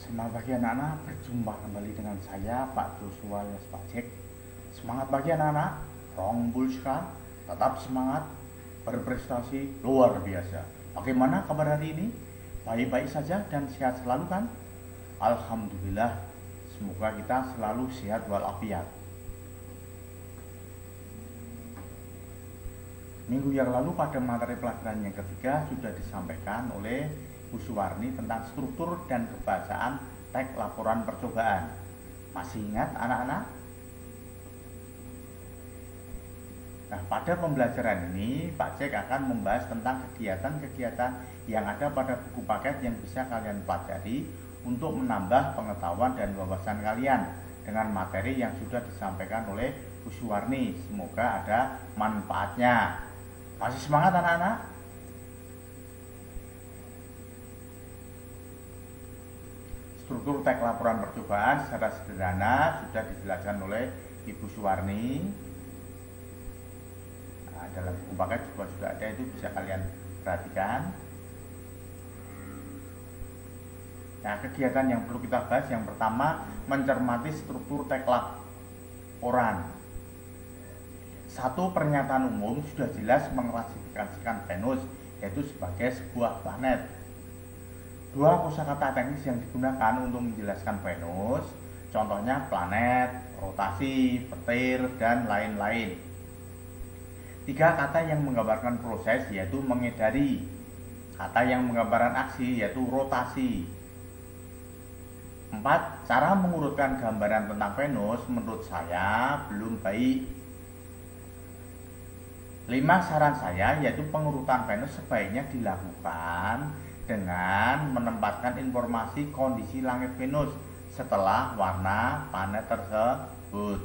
Semangat pagi anak-anak, berjumpa kembali dengan saya Pak Joshua alias Pak Jack. Semangat pagi anak-anak, Rong Bulska, tetap semangat, berprestasi luar biasa. Bagaimana kabar hari ini? Baik-baik saja dan sehat selalu kan? Alhamdulillah, semoga kita selalu sehat walafiat. Minggu yang lalu pada materi pelajaran yang ketiga sudah disampaikan oleh Bu Suwarni tentang struktur dan kebahasaan teks laporan percobaan. Masih ingat anak-anak? Nah, pada pembelajaran ini Pak Jack akan membahas tentang kegiatan-kegiatan yang ada pada buku paket yang bisa kalian pelajari untuk menambah pengetahuan dan wawasan kalian dengan materi yang sudah disampaikan oleh Bu Suwarni. Semoga ada manfaatnya. Masih semangat anak-anak? Struktur teks laporan percobaan secara sederhana sudah dijelaskan oleh Ibu Suwarni. Nah, dalam buku paket juga sudah ada, itu bisa kalian perhatikan. Nah, kegiatan yang perlu kita bahas yang pertama, mencermati struktur teks laporan. Satu, pernyataan umum sudah jelas mengklasifikasikan Venus yaitu sebagai sebuah planet. Dua, kosakata teknis yang digunakan untuk menjelaskan Venus, contohnya planet, rotasi, petir, dan lain-lain. Tiga, kata yang menggambarkan proses yaitu mengedari. Kata yang menggambarkan aksi yaitu rotasi. Empat, cara mengurutkan gambaran tentang Venus menurut saya belum baik. 5, saran saya yaitu pengurutan Venus sebaiknya dilakukan dengan menempatkan informasi kondisi langit Venus setelah warna planet tersebut.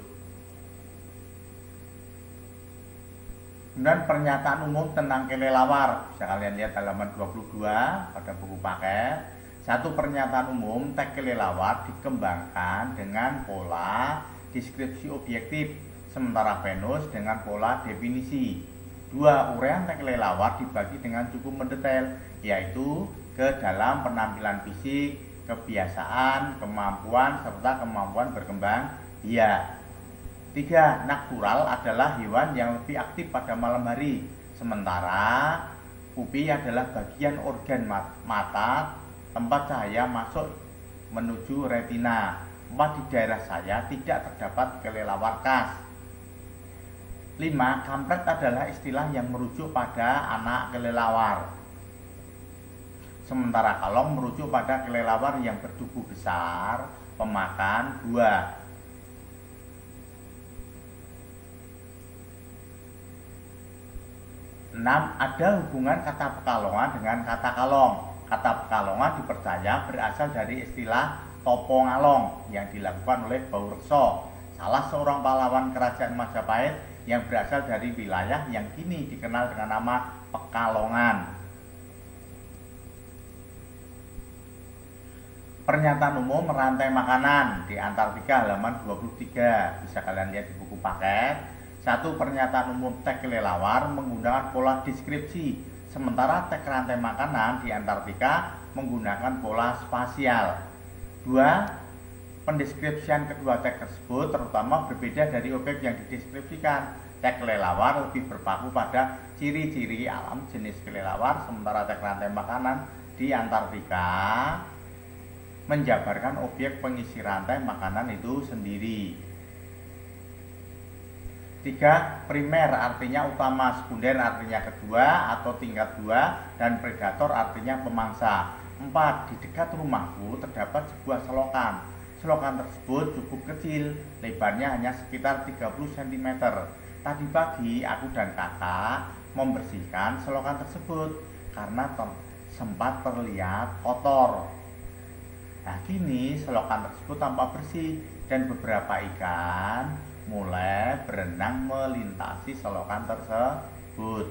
Kemudian pernyataan umum tentang kelelawar, bisa kalian lihat halaman 22 pada buku paket. Satu, pernyataan umum teks kelelawar dikembangkan dengan pola deskripsi objektif, sementara Venus dengan pola definisi. Dua, uraian teks kelelawar dibagi dengan cukup mendetail, yaitu ke dalam penampilan fisik, kebiasaan, kemampuan, serta kemampuan berkembang biak. Tiga, natural adalah hewan yang lebih aktif pada malam hari, sementara pupil adalah bagian organ mata tempat cahaya masuk menuju retina. 4, di daerah saya tidak terdapat kelelawar khas. 5, kampret adalah istilah yang merujuk pada anak kelelawar, sementara kalong merujuk pada kelelawar yang bertubuh besar, pemakan buah. 6, ada hubungan kata Pekalongan dengan kata kalong. Kata Pekalongan dipercaya berasal dari istilah topo ngalong yang dilakukan oleh Baurekso, salah seorang pahlawan kerajaan Majapahit yang berasal dari wilayah yang kini dikenal dengan nama Pekalongan. Pernyataan umum rantai makanan di Antartika halaman 23, bisa kalian lihat di buku paket. Satu, pernyataan umum teks kelelawar menggunakan pola deskripsi, sementara teks rantai makanan di Antartika menggunakan pola spasial. Dua, pendeskripsian kedua teks tersebut terutama berbeda dari objek yang dideskripsikan. Teks kelelawar lebih berpaku pada ciri-ciri alam jenis kelelawar, sementara teks rantai makanan di Antartika menjabarkan objek pengisi rantai makanan itu sendiri. 3, primer artinya utama, sekunder artinya kedua atau tingkat 2, dan predator artinya pemangsa. 4, di dekat rumahku terdapat sebuah selokan. Selokan tersebut cukup kecil, lebarnya hanya sekitar 30 cm. Tadi pagi aku dan kakak membersihkan selokan tersebut karena sempat terlihat kotor. Nah, kini selokan tersebut tampak bersih dan beberapa ikan mulai berenang melintasi selokan tersebut.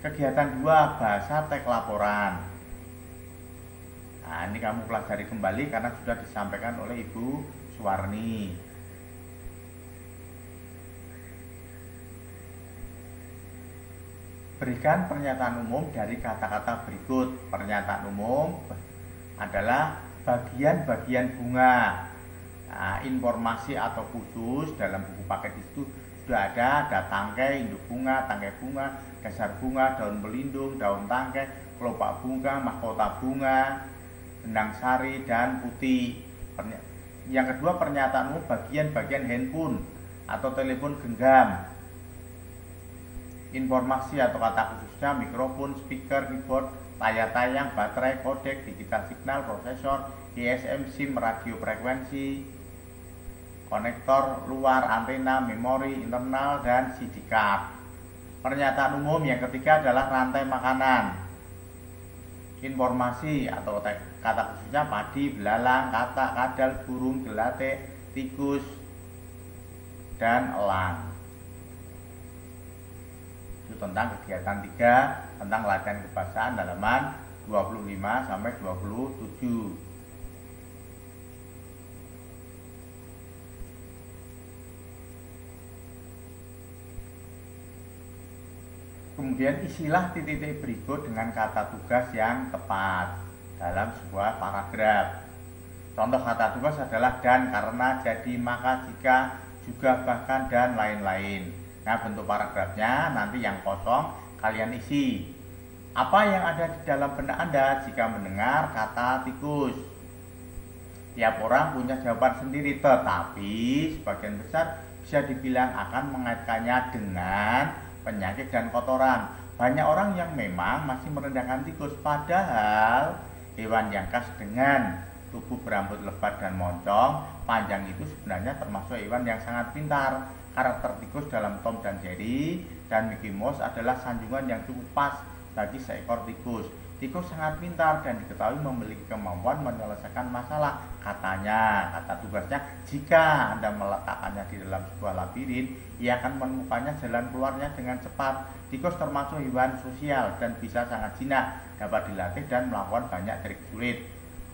Kegiatan 2, bahasa teks laporan. Nah, ini kamu pelajari kembali karena sudah disampaikan oleh Ibu Suwarni. Berikan pernyataan umum dari kata-kata berikut. Pernyataan umum adalah bagian-bagian bunga. Nah, informasi atau khusus dalam buku paket itu sudah ada tangkai, induk bunga, tangkai bunga, dasar bunga, daun pelindung, daun tangkai, kelopak bunga, mahkota bunga, benang sari, dan putih. Yang kedua, pernyataan umum bagian-bagian handphone atau telepon genggam. Informasi atau kata khususnya mikrofon, speaker, keyboard, layar tayang, baterai, kodek, digital signal, prosesor, GSM, SIM, radio frekuensi, konektor luar, antena, memori internal, dan CD card. Pernyataan umum yang ketiga adalah rantai makanan. Informasi atau kata khususnya padi, belalang, katak, kadal, burung, gelate, tikus, dan elang. Itu tentang kegiatan 3 tentang latihan kebahasaan halaman 25 sampai 27. Kemudian isilah titik-titik berikut dengan kata tugas yang tepat dalam sebuah paragraf. Contoh kata tugas adalah dan, karena, jadi, maka, jika, juga, bahkan, dan lain-lain. Nah, bentuk paragrafnya nanti yang kosong kalian isi. Apa yang ada di dalam benak Anda jika mendengar kata tikus? Tiap orang punya jawaban sendiri, tetapi sebagian besar bisa dibilang akan mengaitkannya dengan penyakit dan kotoran. Banyak orang yang memang masih merendahkan tikus, padahal hewan yang khas dengan tubuh berambut lebat dan moncong panjang itu sebenarnya termasuk hewan yang sangat pintar. Karakter tikus dalam Tom dan Jerry dan Mickey Mouse adalah sanjungan yang cukup pas bagi seekor tikus. Tikus sangat pintar dan diketahui memiliki kemampuan menyelesaikan masalah. Katanya, kata tugasnya, jika Anda meletakkannya di dalam sebuah labirin, ia akan menemukannya jalan keluarnya dengan cepat. Tikus termasuk hewan sosial dan bisa sangat jinak, dapat dilatih dan melakukan banyak trik sulit.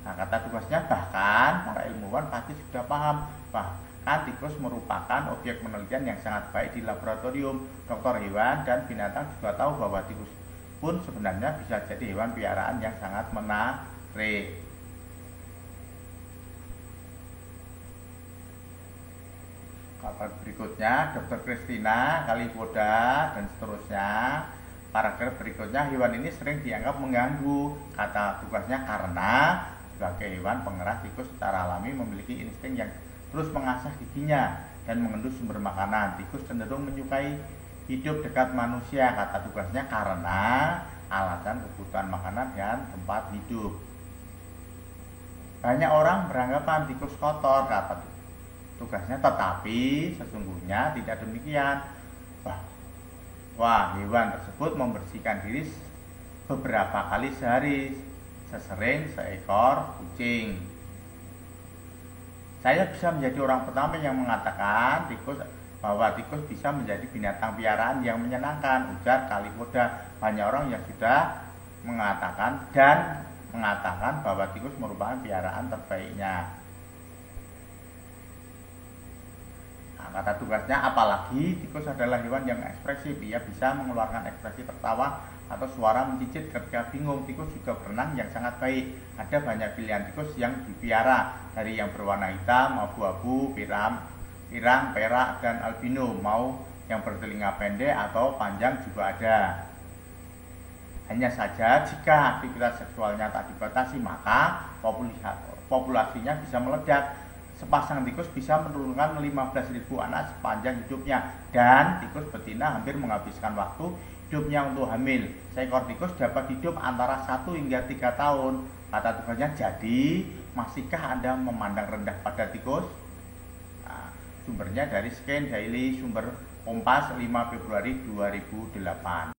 Nah, kata tugasnya, bahkan para ilmuwan pasti sudah paham bahkan tikus merupakan objek penelitian yang sangat baik di laboratorium. Dokter hewan dan binatang juga tahu bahwa tikus pun sebenarnya bisa jadi hewan piaraan yang sangat menarik. Kata berikutnya, Dr. Christina, Kalipoda, dan seterusnya. Paragraf berikutnya, hewan ini sering dianggap mengganggu. Kata tugasnya, karena sebagai hewan pengeras, tikus secara alami memiliki insting yang terus mengasah giginya dan mengendus sumber makanan. Tikus cenderung menyukai hidup dekat manusia. Kata tugasnya, karena alasan kebutuhan makanan dan tempat hidup. Banyak orang beranggapan tikus kotor, kata tugasnya, tetapi sesungguhnya tidak demikian. Wah, hewan tersebut membersihkan diri beberapa kali sehari, sesering seekor kucing. Saya bisa menjadi orang pertama yang mengatakan bahwa tikus bisa menjadi binatang piaraan yang menyenangkan, ujar Kalipoda. Banyak orang yang sudah mengatakan bahwa tikus merupakan piaraan terbaiknya. Nah, kata tugasnya, apalagi tikus adalah hewan yang ekspresif. Ia bisa mengeluarkan ekspresi tertawa atau suara mencicit ketika bingung. Tikus juga berenang yang sangat baik. Ada banyak pilihan tikus yang dipiara, dari yang berwarna hitam, abu-abu, pirang, perak, dan albino. Mau yang bertelinga pendek atau panjang juga ada. Hanya saja jika aktivitas seksualnya tak dibatasi, maka populasinya bisa meledak. Sepasang tikus bisa menurunkan 15.000 anak sepanjang hidupnya, dan tikus betina hampir menghabiskan waktu hidupnya untuk hamil. Seekor tikus dapat hidup antara 1 hingga 3 tahun. Kata tugasnya, jadi masihkah Anda memandang rendah pada tikus? Nah, sumbernya dari Scan Daily, sumber Kompas 5 Februari 2008.